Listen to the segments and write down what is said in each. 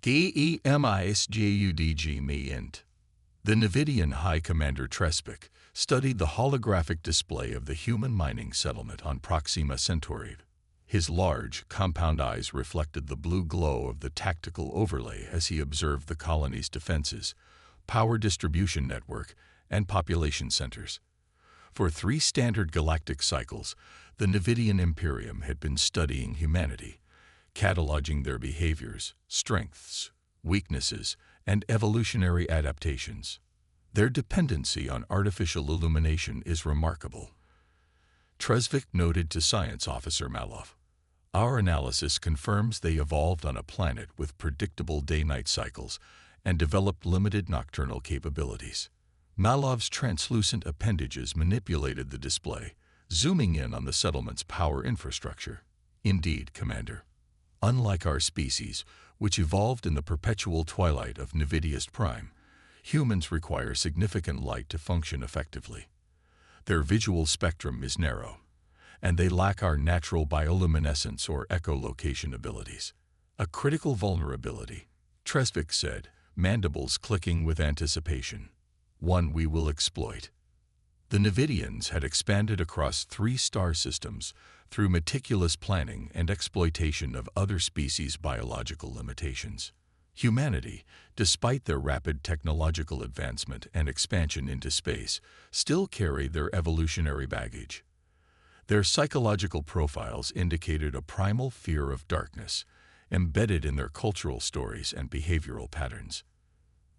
GEMISJUDG The Nevidian High Commander Tresvik studied the holographic display of the human mining settlement on Proxima Centauri. His large, compound eyes reflected the blue glow of the tactical overlay as he observed the colony's defenses, power distribution network, and population centers. For 3 standard galactic cycles, the Nevidian Imperium had been studying humanity, cataloging their behaviors, strengths, weaknesses, and evolutionary adaptations. Their dependency on artificial illumination is remarkable. Tresvik noted to Science Officer Malov, "Our analysis confirms they evolved on a planet with predictable day-night cycles and developed limited nocturnal capabilities." Malov's translucent appendages manipulated the display, zooming in on the settlement's power infrastructure. "Indeed, Commander. Unlike our species, which evolved in the perpetual twilight of Nevidius Prime, humans require significant light to function effectively. Their visual spectrum is narrow, and they lack our natural bioluminescence or echolocation abilities. A critical vulnerability," Tresvik said, mandibles clicking with anticipation. "One we will exploit." The Nevidians had expanded across 3 star systems through meticulous planning and exploitation of other species' biological limitations. Humanity, despite their rapid technological advancement and expansion into space, still carried their evolutionary baggage. Their psychological profiles indicated a primal fear of darkness, embedded in their cultural stories and behavioral patterns.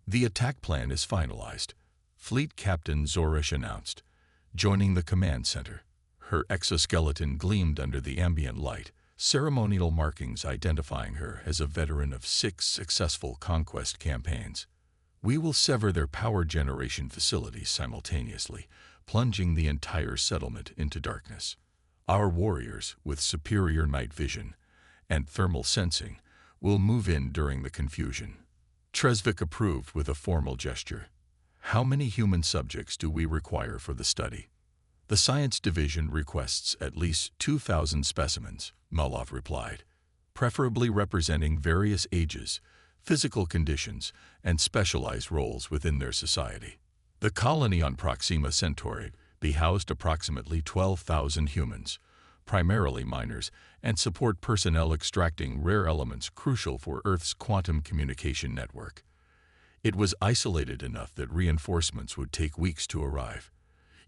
"The attack plan is finalized," Fleet Captain Zorish announced, joining the command center. Her exoskeleton gleamed under the ambient light, ceremonial markings identifying her as a veteran of 6 successful conquest campaigns. "We will sever their power generation facilities simultaneously, plunging the entire settlement into darkness. Our warriors, with superior night vision and thermal sensing, will move in during the confusion." Tresvik approved with a formal gesture. "How many human subjects do we require for the study?" "The Science Division requests at least 2,000 specimens," Malov replied, "preferably representing various ages, physical conditions, and specialized roles within their society." The colony on Proxima Centauri housed approximately 12,000 humans, primarily miners, and support personnel extracting rare elements crucial for Earth's quantum communication network. It was isolated enough that reinforcements would take weeks to arrive,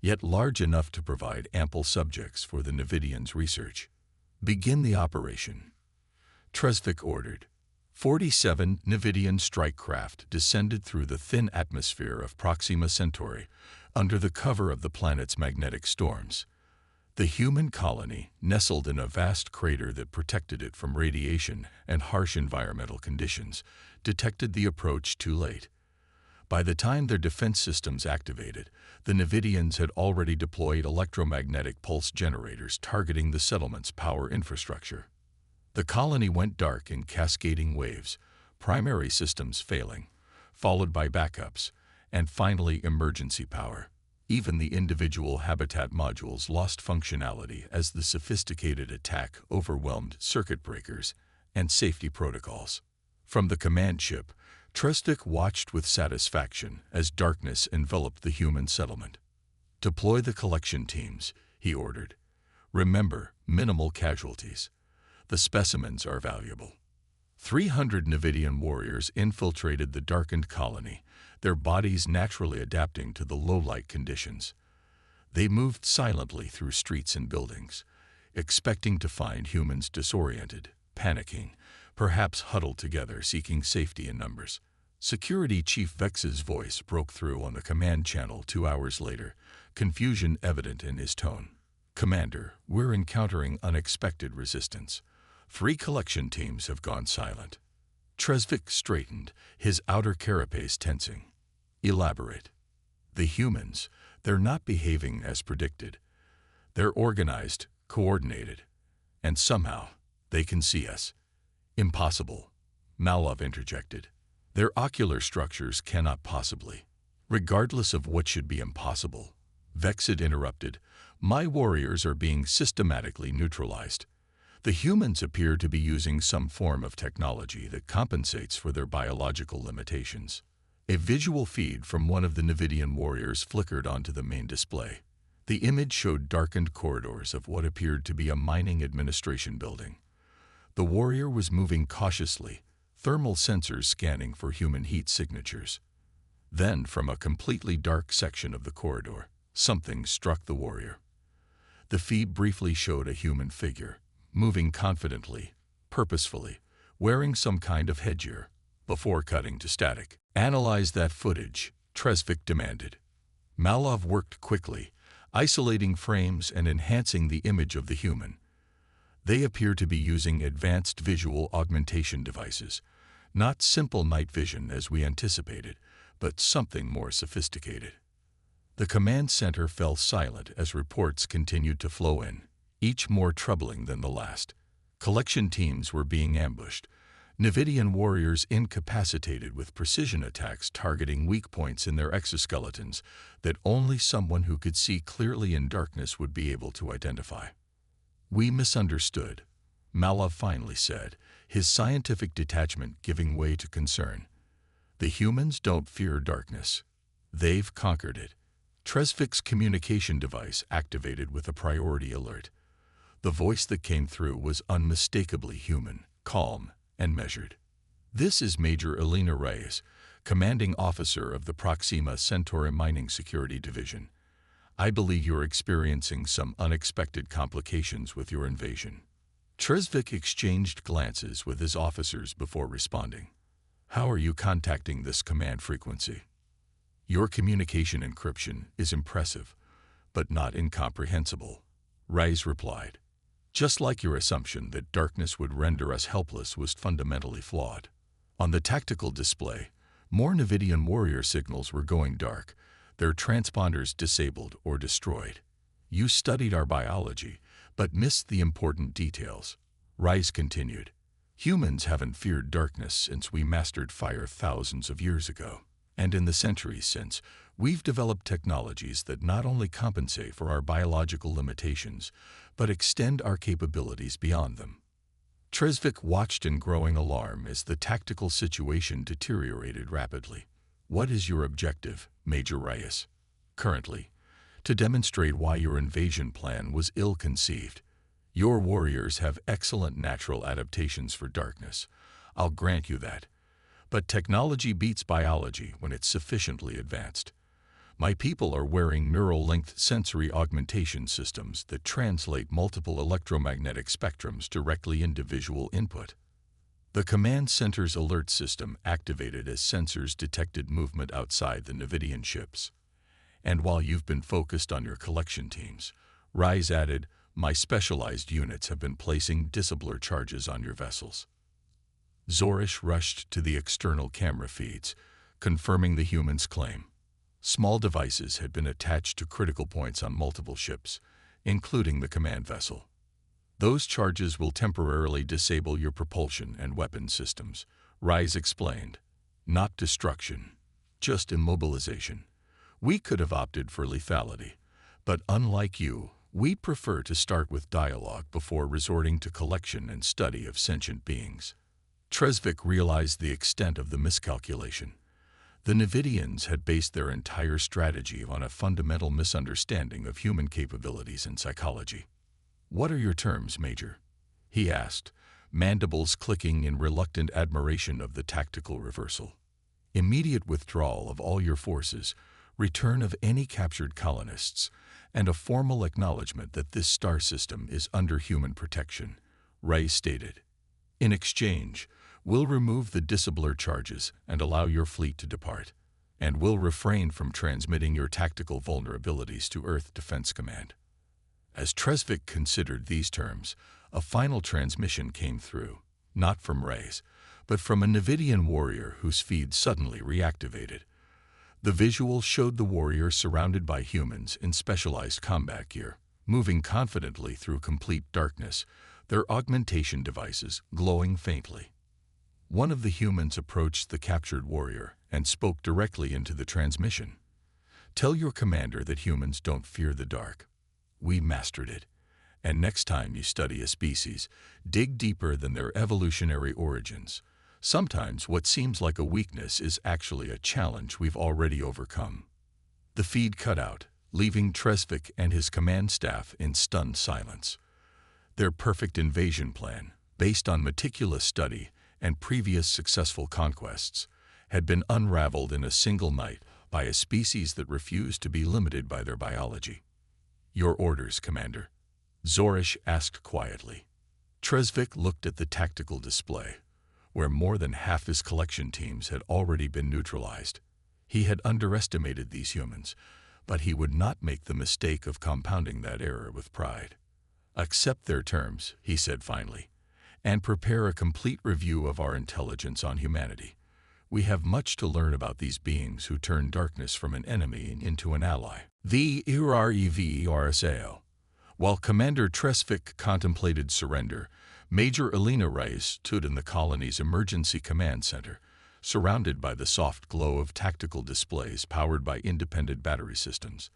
yet large enough to provide ample subjects for the Nevidians' research. "Begin the operation," Tresvik ordered. 47 Nevidian strike craft descended through the thin atmosphere of Proxima Centauri under the cover of the planet's magnetic storms. The human colony, nestled in a vast crater that protected it from radiation and harsh environmental conditions, detected the approach too late. By the time their defense systems activated, the Nevidians had already deployed electromagnetic pulse generators targeting the settlement's power infrastructure. The colony went dark in cascading waves, primary systems failing, followed by backups, and finally emergency power. Even the individual habitat modules lost functionality as the sophisticated attack overwhelmed circuit breakers and safety protocols. From the command ship, Tresvik watched with satisfaction as darkness enveloped the human settlement. "Deploy the collection teams," he ordered. "Remember, minimal casualties. The specimens are valuable." 300 Nevidian warriors infiltrated the darkened colony, their bodies naturally adapting to the low-light conditions. They moved silently through streets and buildings, expecting to find humans disoriented, panicking, perhaps huddled together seeking safety in numbers. Security Chief Vex's voice broke through on the command channel 2 hours later, confusion evident in his tone. "Commander, we're encountering unexpected resistance. 3 collection teams have gone silent." Tresvik straightened, his outer carapace tensing. "Elaborate." "The humans, they're not behaving as predicted. They're organized, coordinated, and somehow they can see us." "Impossible," Malov interjected. "Their ocular structures cannot possibly." "Regardless of what should be impossible," Vex had interrupted, "my warriors are being systematically neutralized. The humans appear to be using some form of technology that compensates for their biological limitations. A visual feed from one of the Nevidian warriors flickered onto the main display. The image showed darkened corridors of what appeared to be a mining administration building. The warrior was moving cautiously, thermal sensors scanning for human heat signatures. Then, from a completely dark section of the corridor, something struck the warrior. The feed briefly showed a human figure, moving confidently, purposefully, wearing some kind of headgear, before cutting to static. "Analyze that footage," Tresvik demanded. Malov worked quickly, isolating frames and enhancing the image of the human. They appear to be using advanced visual augmentation devices, not simple night vision as we anticipated, but something more sophisticated. The command center fell silent as reports continued to flow in, each more troubling than the last. Collection teams were being ambushed, Nevidian warriors incapacitated with precision attacks targeting weak points in their exoskeletons that only someone who could see clearly in darkness would be able to identify. "We misunderstood," Malov finally said, his scientific detachment giving way to concern. "The humans don't fear darkness. They've conquered it." Tresvik's communication device activated with a priority alert. The voice that came through was unmistakably human, calm, and measured. "This is Major Elena Reyes, commanding officer of the Proxima Centauri Mining Security Division. I believe you're experiencing some unexpected complications with your invasion." Tresvik exchanged glances with his officers before responding. "How are you contacting this command frequency?" "Your communication encryption is impressive, but not incomprehensible," Reyes replied. "Just like your assumption that darkness would render us helpless was fundamentally flawed." On the tactical display, more Nevidian warrior signals were going dark, their transponders disabled or destroyed. "You studied our biology, but missed the important details," Reyes continued. "Humans haven't feared darkness since we mastered fire thousands of years ago. And in the centuries since, we've developed technologies that not only compensate for our biological limitations, but extend our capabilities beyond them." Tresvik watched in growing alarm as the tactical situation deteriorated rapidly. "What is your objective, Major Reyes?" "Currently, to demonstrate why your invasion plan was ill-conceived. Your warriors have excellent natural adaptations for darkness. I'll grant you that. But technology beats biology when it's sufficiently advanced. My people are wearing neural-linked sensory augmentation systems that translate multiple electromagnetic spectrums directly into visual input." The command center's alert system activated as sensors detected movement outside the Nevidian ships. "And while you've been focused on your collection teams," Reyes added, "my specialized units have been placing disabler charges on your vessels." Zorish rushed to the external camera feeds, confirming the human's claim. Small devices had been attached to critical points on multiple ships, including the command vessel. "Those charges will temporarily disable your propulsion and weapon systems," Reyes explained. "Not destruction, just immobilization. We could have opted for lethality, but unlike you, we prefer to start with dialogue before resorting to collection and study of sentient beings." Tresvik realized the extent of the miscalculation. The Nevidians had based their entire strategy on a fundamental misunderstanding of human capabilities and psychology. "What are your terms, Major?" he asked, mandibles clicking in reluctant admiration of the tactical reversal. "Immediate withdrawal of all your forces, return of any captured colonists, and a formal acknowledgement that this star system is under human protection," Reyes stated. "In exchange, we'll remove the disabler charges and allow your fleet to depart, and we'll refrain from transmitting your tactical vulnerabilities to Earth Defense Command." As Tresvik considered these terms, a final transmission came through, not from Reyes, but from a Nevidian warrior whose feed suddenly reactivated. The visual showed the warrior surrounded by humans in specialized combat gear, moving confidently through complete darkness, their augmentation devices glowing faintly. One of the humans approached the captured warrior and spoke directly into the transmission. "Tell your commander that humans don't fear the dark. We mastered it, And next time you study a species, dig deeper than their evolutionary origins. Sometimes what seems like a weakness is actually a challenge we've already overcome. The feed cut out, leaving Tresvik and his command staff in stunned silence. Their perfect invasion plan, based on meticulous study and previous successful conquests, had been unraveled in a single night by a species that refused to be limited by their biology. "Your orders, Commander," Zorish asked quietly. Tresvik looked at the tactical display, where more than half his collection teams had already been neutralized. He had underestimated these humans, but he would not make the mistake of compounding that error with pride. "Accept their terms," he said finally, "and prepare a complete review of our intelligence on humanity. We have much to learn about these beings who turn darkness from an enemy into an ally." The REVRSAO. While Commander Tresvik contemplated surrender, Major Elena Reyes stood in the colony's emergency command center, surrounded by the soft glow of tactical displays powered by independent battery systems.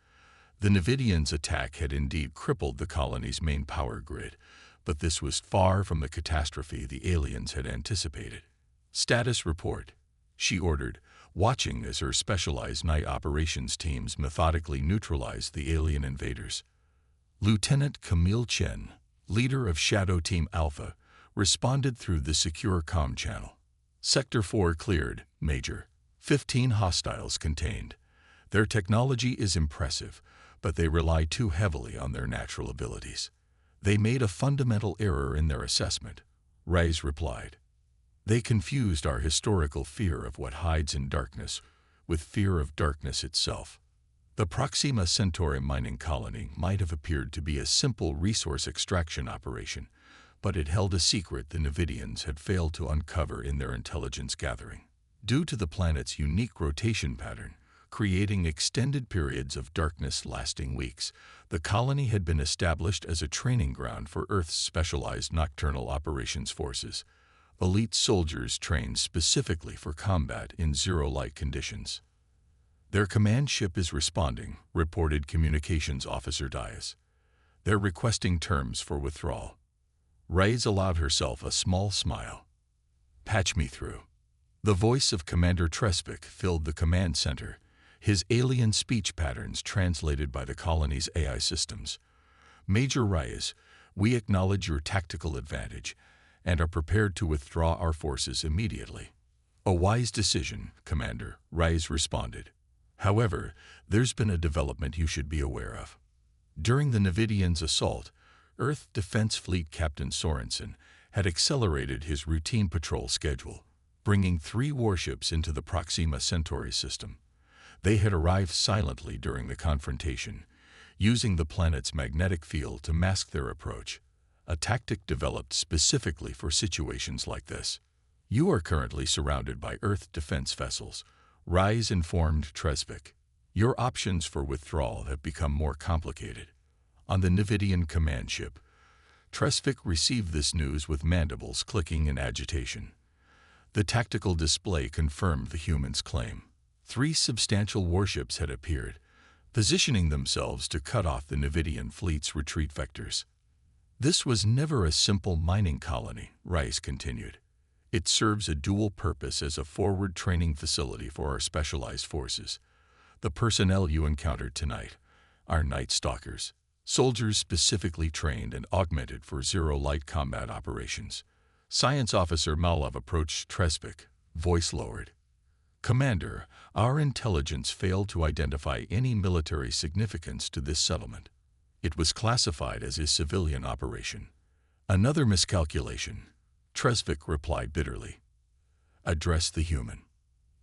The Nevidians' attack had indeed crippled the colony's main power grid, but this was far from the catastrophe the aliens had anticipated. "Status report," she ordered, watching as her specialized night operations teams methodically neutralized the alien invaders. Lieutenant Camille Chen, leader of Shadow Team Alpha, responded through the secure comm channel. "Sector 4 cleared, Major. 15 hostiles contained. Their technology is impressive, but they rely too heavily on their natural abilities. They made a fundamental error in their assessment," Reyes replied. "They confused our historical fear of what hides in darkness with fear of darkness itself. The Proxima Centauri mining colony might have appeared to be a simple resource extraction operation, but it held a secret the Nevidians had failed to uncover in their intelligence gathering. Due to the planet's unique rotation pattern, creating extended periods of darkness lasting weeks, the colony had been established as a training ground for Earth's specialized nocturnal operations forces, elite soldiers trained specifically for combat in zero-light conditions. "Their command ship is responding," reported Communications Officer Dias. "They're requesting terms for withdrawal." Reyes allowed herself a small smile. "Patch me through." The voice of Commander Tresvik filled the command center, his alien speech patterns translated by the colony's AI systems. "Major Reyes, we acknowledge your tactical advantage and are prepared to withdraw our forces immediately." "A wise decision, Commander," Reyes responded. "However, there's been a development you should be aware of. During the Nevidians' assault, Earth Defense Fleet Captain Sorensen had accelerated his routine patrol schedule, bringing 3 warships into the Proxima Centauri system. They had arrived silently during the confrontation, using the planet's magnetic field to mask their approach, a tactic developed specifically for situations like this. "You are currently surrounded by Earth defense vessels," Reyes informed Tresvik. "Your options for withdrawal have become more complicated." On the Nevidian command ship, Tresvik received this news with mandibles clicking in agitation. The tactical display confirmed the humans' claim. 3 substantial warships had appeared, positioning themselves to cut off the Nevidian fleet's retreat vectors. "This was never a simple mining colony," Reyes continued. "It serves a dual purpose as a forward training facility for our specialized forces. The personnel you encountered tonight are Night Stalkers, soldiers specifically trained and augmented for zero-light combat operations." Science Officer Malov approached Tresvik, voice lowered. "Commander, our intelligence failed to identify any military significance to this settlement. It was classified as a civilian operation." "Another miscalculation," Tresvik replied bitterly. "Address the human."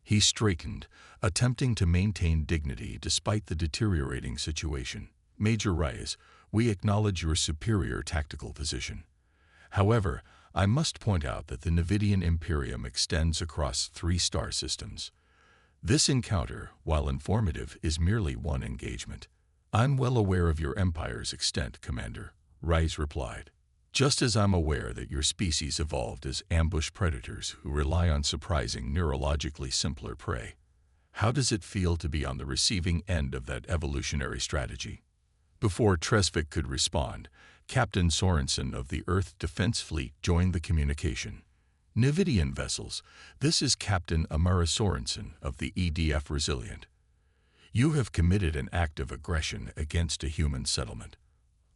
He straightened, attempting to maintain dignity despite the deteriorating situation. "Major Reyes, we acknowledge your superior tactical position. However, I must point out that the Nevidian Imperium extends across 3 star systems. This encounter, while informative, is merely one engagement." "I'm well aware of your empire's extent, Commander," Reyes replied. "Just as I'm aware that your species evolved as ambush predators who rely on surprising neurologically simpler prey. How does it feel to be on the receiving end of that evolutionary strategy?" Before Tresvik could respond, Captain Sorensen of the Earth Defense Fleet joined the communication. Nevidian vessels, this is Captain Amara Sorensen of the EDF Resilient. You have committed an act of aggression against a human settlement.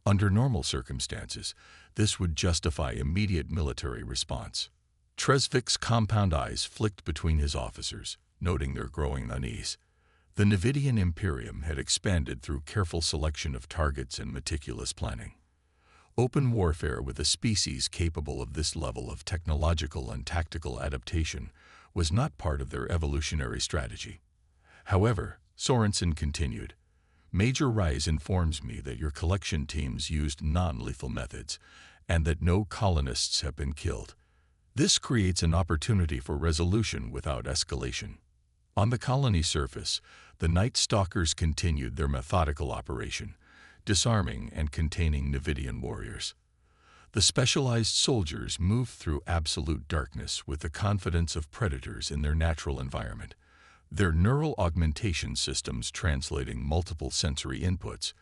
Under normal circumstances, this would justify immediate military response. Tresvik's compound eyes flicked between his officers, noting their growing unease. The Nevidian Imperium had expanded through careful selection of targets and meticulous planning. Open warfare with a species capable of this level of technological and tactical adaptation was not part of their evolutionary strategy. However, Sorensen continued, Major Rise informs me that your collection teams used non-lethal methods and that no colonists have been killed. This creates an opportunity for resolution without escalation. On the colony surface, the Night Stalkers continued their methodical operation, disarming and containing Nevidian warriors. The specialized soldiers moved through absolute darkness with the confidence of predators in their natural environment, their neural augmentation systems translating multiple sensory inputs,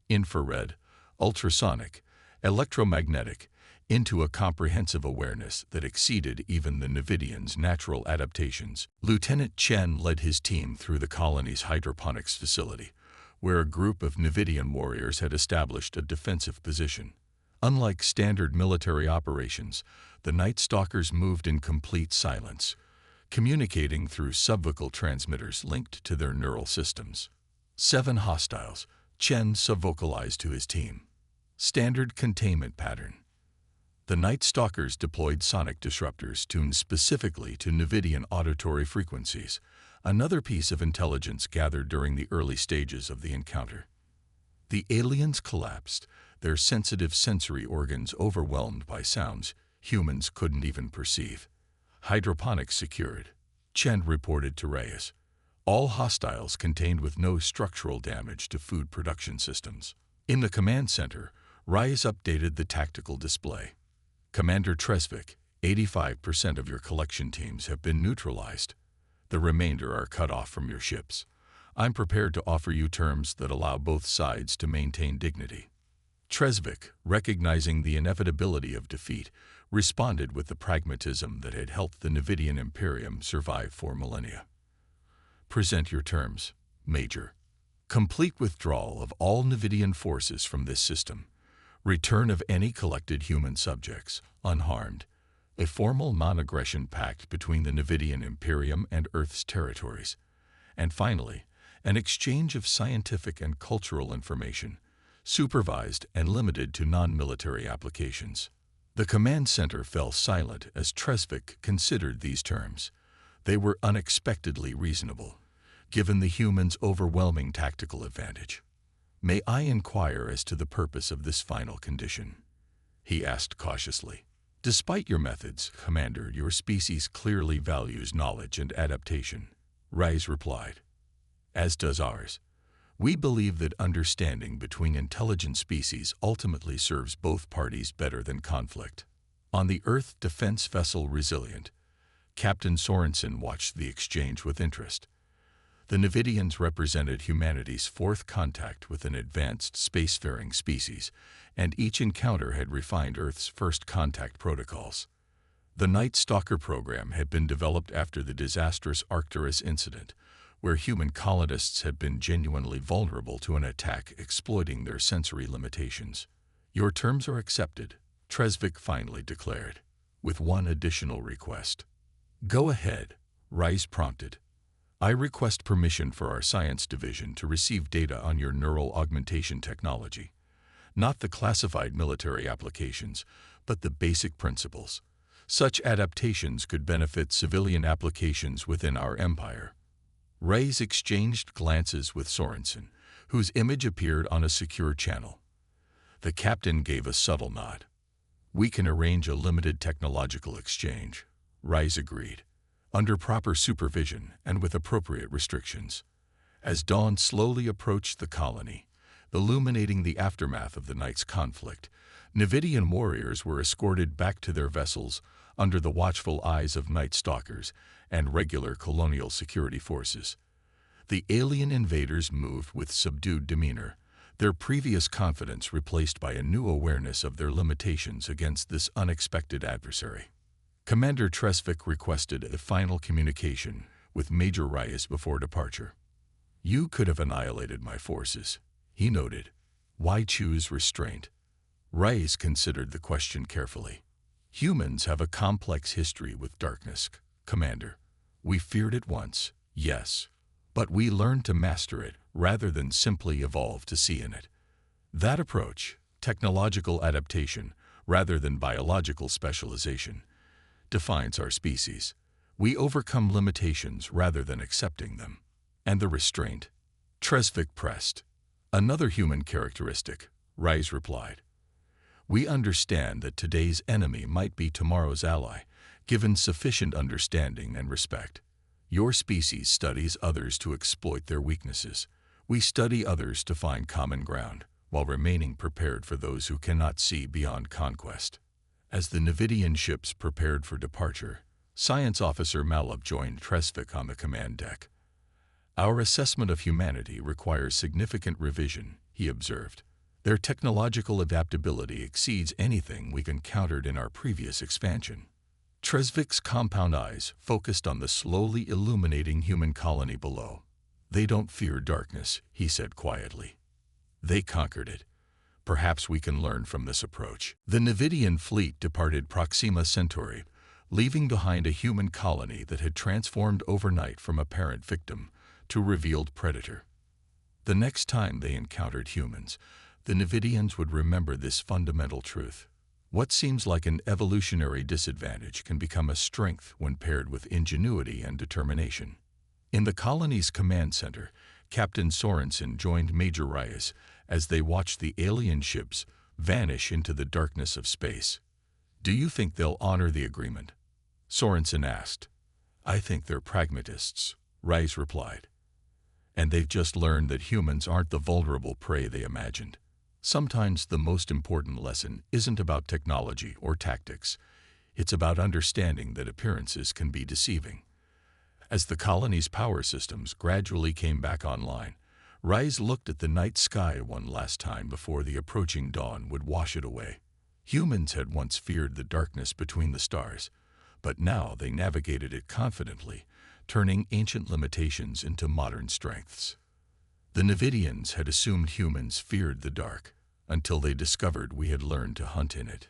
infrared, ultrasonic, electromagnetic, into a comprehensive awareness that exceeded even the Nevidians' natural adaptations. Lieutenant Chen led his team through the colony's hydroponics facility, where a group of Nevidian warriors had established a defensive position. Unlike standard military operations, the Night Stalkers moved in complete silence, communicating through subvocal transmitters linked to their neural systems. 7 hostiles, Chen subvocalized to his team. Standard containment pattern. The Night Stalkers deployed sonic disruptors tuned specifically to Nevidian auditory frequencies, another piece of intelligence gathered during the early stages of the encounter. The aliens collapsed, their sensitive sensory organs overwhelmed by sounds humans couldn't even perceive. Hydroponics secured, Chen reported to Reyes. All hostiles contained with no structural damage to food production systems. In the command center, Reyes updated the tactical display. Commander Tresvik, 85% of your collection teams have been neutralized. The remainder are cut off from your ships. I'm prepared to offer you terms that allow both sides to maintain dignity. Tresvik, recognizing the inevitability of defeat, responded with the pragmatism that had helped the Nevidian Imperium survive for millennia. Present your terms, Major. Complete withdrawal of all Nevidian forces from this system. Return of any collected human subjects, unharmed. A formal non-aggression pact between the Nevidian Imperium and Earth's territories. And finally, an exchange of scientific and cultural information, supervised and limited to non-military applications. The command center fell silent as Tresvik considered these terms. They were unexpectedly reasonable, given the humans' overwhelming tactical advantage. May I inquire as to the purpose of this final condition? He asked cautiously. Despite your methods, Commander, your species clearly values knowledge and adaptation, Rise replied. As does ours. We believe that understanding between intelligent species ultimately serves both parties better than conflict. On the Earth defense vessel Resilient, Captain Sorensen watched the exchange with interest. The Nevidians represented humanity's fourth contact with an advanced spacefaring species, and each encounter had refined Earth's first contact protocols. The Night Stalker program had been developed after the disastrous Arcturus incident, where human colonists had been genuinely vulnerable to an attack exploiting their sensory limitations. Your terms are accepted, Tresvik finally declared, with one additional request. Go ahead, Rice prompted. I request permission for our science division to receive data on your neural augmentation technology. Not the classified military applications, but the basic principles. Such adaptations could benefit civilian applications within our empire. Reyes exchanged glances with Sorensen, whose image appeared on a secure channel. The captain gave a subtle nod. We can arrange a limited technological exchange, Reyes agreed, under proper supervision and with appropriate restrictions. As dawn slowly approached the colony, illuminating the aftermath of the night's conflict, Nevidian warriors were escorted back to their vessels under the watchful eyes of Night Stalkers and regular colonial security forces. The alien invaders moved with subdued demeanor, their previous confidence replaced by a new awareness of their limitations against this unexpected adversary. Commander Tresvik requested a final communication with Major Reyes before departure. "You could have annihilated my forces," he noted. "Why choose restraint?" Reyes considered the question carefully. "Humans have a complex history with darkness, Commander. We feared it once, yes, but we learned to master it rather than simply evolve to see in it. That approach, technological adaptation rather than biological specialization, defines our species. We overcome limitations rather than accepting them." "And the restraint?" Tresvik pressed. "Another human characteristic," Reyes replied. "We understand that today's enemy might be tomorrow's ally, given sufficient understanding and respect. Your species studies others to exploit their weaknesses. We study others to find common ground, while remaining prepared for those who cannot see beyond conquest." As the Nevidian ships prepared for departure, Science Officer Malov joined Tresvik on the command deck. "Our assessment of humanity requires significant revision," he observed. "Their technological adaptability exceeds anything we've encountered in our previous expansion." Tresvik's compound eyes focused on the slowly illuminating human colony below. "They don't fear darkness," he said quietly. "They conquered it. Perhaps we can learn from this approach." The Nevidian fleet departed Proxima Centauri, leaving behind a human colony that had transformed overnight from apparent victim to revealed predator. The next time they encountered humans, the Nevidians would remember this fundamental truth. What seems like an evolutionary disadvantage can become a strength when paired with ingenuity and determination. In the colony's command center, Captain Sorensen joined Major Reyes as they watched the alien ships vanish into the darkness of space. "Do you think they'll honor the agreement?" Sorensen asked. "I think they're pragmatists," Reyes replied. "And they've just learned that humans aren't the vulnerable prey they imagined. Sometimes the most important lesson isn't about technology or tactics. It's about understanding that appearances can be deceiving." As the colony's power systems gradually came back online, Reyes looked at the night sky one last time before the approaching dawn would wash it away. Humans had once feared the darkness between the stars, but now they navigated it confidently, turning ancient limitations into modern strengths. The Nevidians had assumed humans feared the dark, until they discovered we had learned to hunt in it.